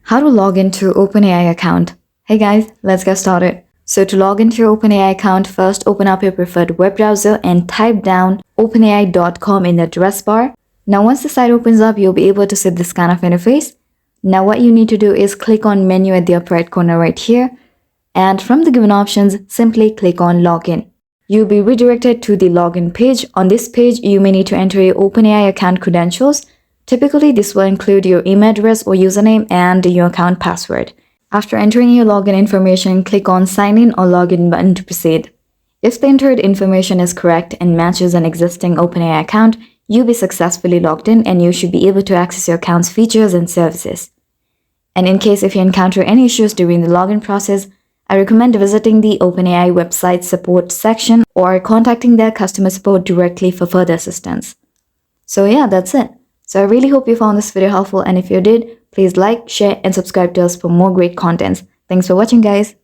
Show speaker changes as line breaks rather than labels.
How to log into OpenAI account. Hey guys, let's get started. So to log into your OpenAI account, first open up your preferred web browser and type down openai.com in the address bar. Now once the site opens up, you'll be able to see this kind of interface. Now what you need to do is click on menu at the upper right corner right here. And from the given options, simply click on login. You'll be redirected to the login page. On this page, you may need to enter your OpenAI account credentials. Typically, this will include your email address or username and your account password. After entering your login information, click on Sign In or Login button to proceed. If the entered information is correct and matches an existing OpenAI account, you'll be successfully logged in and you should be able to access your account's features and services. And in case if you encounter any issues during the login process, I recommend visiting the OpenAI website support section or contacting their customer support directly for further assistance. So yeah, that's it. So I really hope you found this video helpful, and if you did, please like, share and subscribe to us for more great content. Thanks for watching, guys.